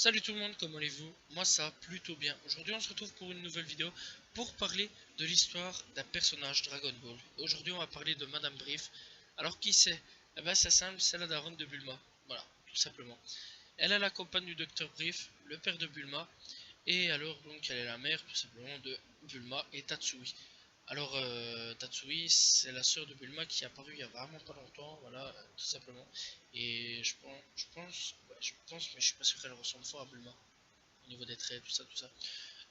Salut tout le monde, comment allez-vous? Moi ça plutôt bien. Aujourd'hui on se retrouve pour une nouvelle vidéo pour parler de l'histoire d'un personnage Dragon Ball. Aujourd'hui on va parler de Madame Brief. Alors qui c'est? Eh ben c'est simple, c'est la daronne de Bulma. Voilà, tout simplement. Elle est la compagne du docteur Brief, le père de Bulma. Et alors donc elle est la mère tout simplement de Bulma et Tatsui. Alors Tatsui c'est la sœur de Bulma qui est apparue il y a vraiment pas longtemps, voilà, tout simplement. Et je pense, mais je suis pas sûr qu'elle ressemble fort à Bulma au niveau des traits, tout ça.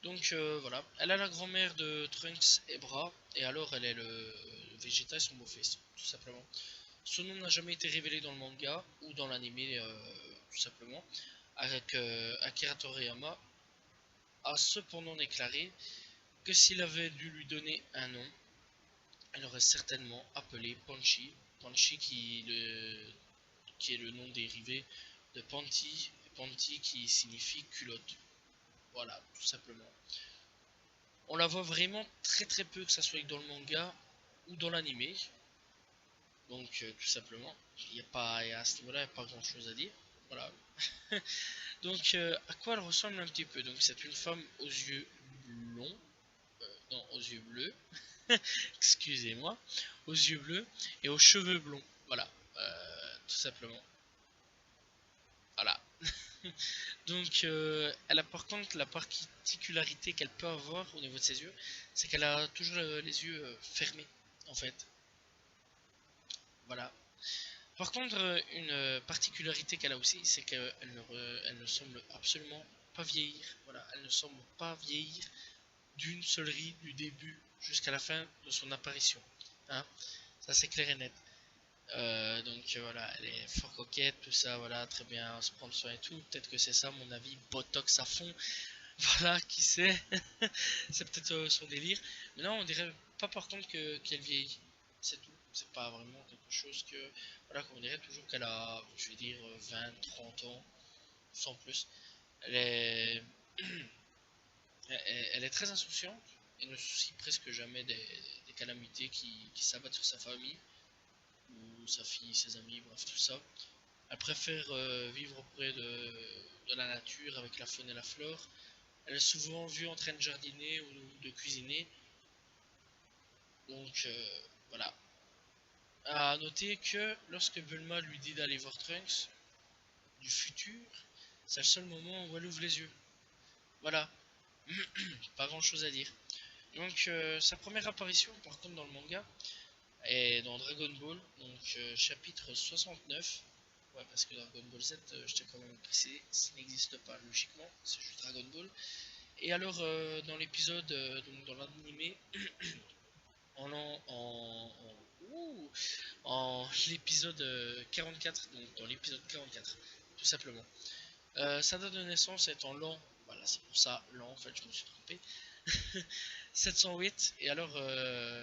Donc voilà, elle est la grand-mère de Trunks et Bra, et alors elle est le Vegeta et son beau-fils, tout simplement. Son nom n'a jamais été révélé dans le manga ou dans l'anime, tout simplement. Avec Akira Toriyama a cependant déclaré que s'il avait dû lui donner un nom, elle aurait certainement appelé Panchi, Panchi qui est le nom dérivé de Panty, Panty qui signifie culotte. Voilà, tout simplement. On la voit vraiment très peu, que ça soit dans le manga ou dans l'anime. Donc tout simplement, il n'y a pas à ce niveau-là, il n'y a pas grand chose à dire. Voilà. Donc à quoi elle ressemble un petit peu? Donc c'est une femme aux yeux blonds, non aux yeux bleus, excusez-moi, aux yeux bleus et aux cheveux blonds. Voilà, tout simplement. Voilà. Donc, elle a par contre la particularité qu'elle peut avoir au niveau de ses yeux, c'est qu'elle a toujours les yeux fermés, en fait. Voilà. Par contre, une particularité qu'elle a aussi, c'est elle ne semble absolument pas vieillir. Voilà, elle ne semble pas vieillir d'une seule ride du début jusqu'à la fin de son apparition. Hein, ça c'est clair et net. Donc voilà, elle est fort coquette, tout ça, voilà, très bien, se prendre soin et tout. Peut-être que c'est ça, mon avis, Botox à fond. Voilà, qui sait. C'est peut-être son délire. Mais non, on dirait pas par contre qu'elle vieillit. C'est tout. C'est pas vraiment quelque chose que. Voilà, qu'on dirait toujours qu'elle a, je vais dire, 20, 30 ans, sans plus. Elle est, elle est très insouciante et ne soucie presque jamais des calamités qui s'abattent sur sa famille, ou sa fille, ses amis, bref, tout ça. Elle préfère vivre auprès de la nature avec la faune et la flore. Elle est souvent vue en train de jardiner ou de cuisiner. Donc voilà. À noter que lorsque Bulma lui dit d'aller voir Trunks du futur, c'est le seul moment où elle ouvre les yeux. Voilà, pas grand chose à dire. Donc sa première apparition par contre dans le manga est dans Dragon Ball, donc chapitre 69. Ouais, parce que Dragon Ball Z, je t'ai quand même précisé, ça n'existe pas logiquement, c'est juste Dragon Ball. Et alors dans l'épisode, donc dans l'animé, en, en l'épisode 44, donc dans l'épisode 44, tout simplement. Sa date de naissance est en l'an, voilà, c'est pour ça l'an, en fait, je me suis trompé, 708. Et alors,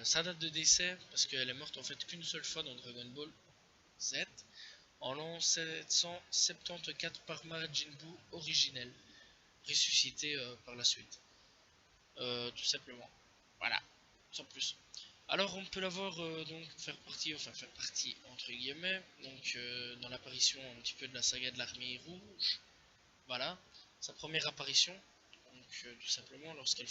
sa date de décès, parce qu'elle est morte en fait qu'une seule fois dans Dragon Ball Z, en l'an 774 par Majin Buu originel, ressuscité par la suite. Tout simplement. Voilà, sans plus. Alors on peut la voir donc faire partie entre guillemets, donc dans l'apparition un petit peu de la saga de l'armée rouge, voilà, sa première apparition, donc tout simplement lorsque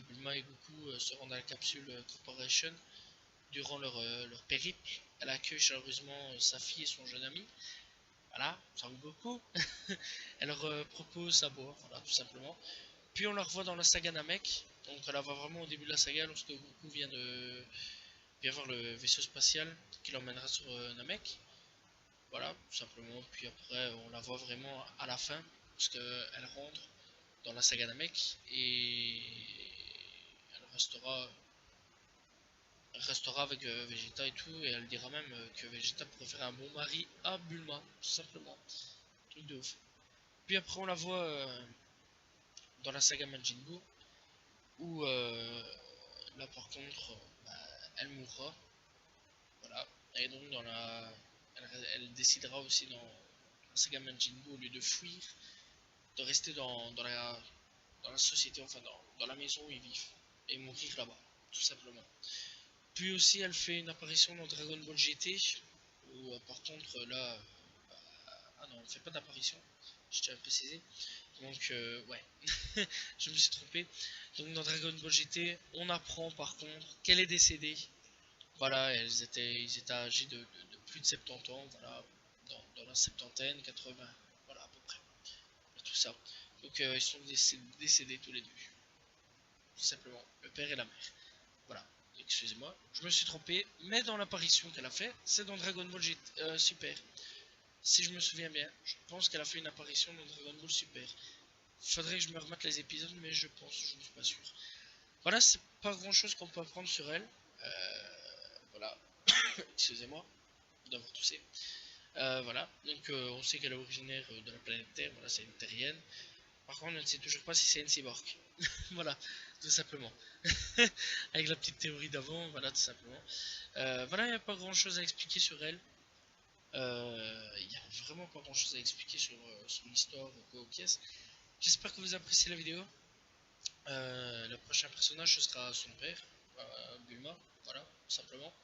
Bulma et Goku se rendent à la capsule Corporation durant leur périple, elle accueille chaleureusement sa fille et son jeune ami, voilà, ça vaut beaucoup, elle leur propose à boire, voilà, tout simplement. Puis on la revoit dans la saga Namek, donc on la voit vraiment au début de la saga lorsque Goku vient voir le vaisseau spatial qui l'emmènera sur Namek. Voilà, tout simplement. Puis après, on la voit vraiment à la fin, parce qu'elle rentre dans la saga Namek et elle restera avec Vegeta et tout, et elle dira même que Vegeta pourrait faire un bon mari à Bulma, tout simplement. Truc de ouf. Puis après, on la voit dans la saga Majin Buu, où là par contre, bah, elle mourra. Voilà. Et donc elle décidera aussi dans la saga Majin Buu, au lieu de fuir, de rester dans la société, enfin dans la maison où ils vivent, et mourir là-bas, tout simplement. Puis aussi elle fait une apparition dans Dragon Ball GT, où par contre là, Ah non, elle fait pas d'apparition, je tiens à préciser. Donc, ouais, je me suis trompé. Donc, dans Dragon Ball GT, on apprend par contre qu'elle est décédée. Voilà, ils étaient âgés de plus de 70 ans, voilà, dans la septantaine, 80, voilà, à peu près, tout ça. Donc, ils sont décédés tous les deux, tout simplement, le père et la mère. Voilà, excusez-moi, je me suis trompé, mais dans l'apparition qu'elle a fait, c'est dans Dragon Ball GT, Super. Si je me souviens bien, je pense qu'elle a fait une apparition dans Dragon Ball Super. Faudrait que je me remette les épisodes, mais je pense, je ne suis pas sûr. Voilà, c'est pas grand chose qu'on peut apprendre sur elle. Voilà, excusez-moi d'avoir toussé. Voilà, donc on sait qu'elle est originaire de la planète Terre, voilà, c'est une terrienne. Par contre, on ne sait toujours pas si c'est une cyborg. Voilà, tout simplement. Avec la petite théorie d'avant, voilà, tout simplement. Voilà, il n'y a pas grand chose à expliquer sur elle. Il n'y a vraiment pas grand chose à expliquer sur l'histoire ou quoi aux pièces. J'espère que vous appréciez la vidéo. Le prochain personnage ce sera son père, Bulma, voilà, tout simplement.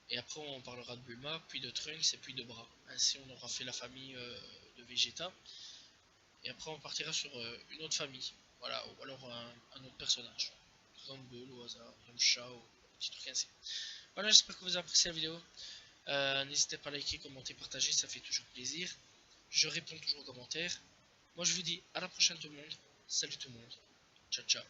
Et après on parlera de Bulma, puis de Trunks et puis de Bra. Ainsi on aura fait la famille de Vegeta. Et après on partira sur une autre famille, voilà, ou alors un autre personnage. Rumble au hasard, Yamcha ou un petit truc ainsi. Voilà, j'espère que vous avez apprécié la vidéo. N'hésitez pas à liker, commenter, partager, ça fait toujours plaisir. Je réponds toujours aux commentaires. Moi je vous dis à la prochaine tout le monde. Salut tout le monde. Ciao ciao.